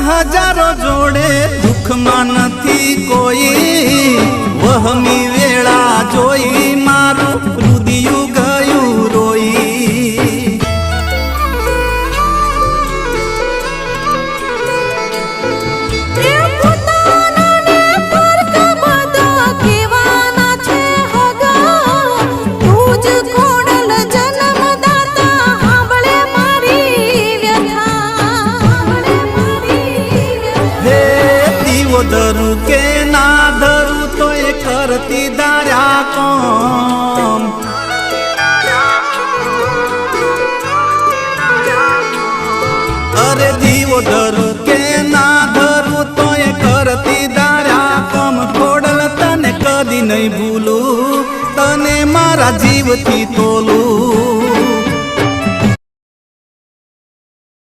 હજારો જોડે દુઃખમાં નથી કોઈ વહમી વેળા જોઈ મારું હૃદયું ગયું રોઈ ધરું કે ના ધરું તો એ કરતી દાર્યા કોમ અરે દીવો ધરું કે ના ધરું તો એ કરતી દાર્યા કોમ ખોડલ તને કદી નહીં ભૂલું તને મારા જીવથી તોલું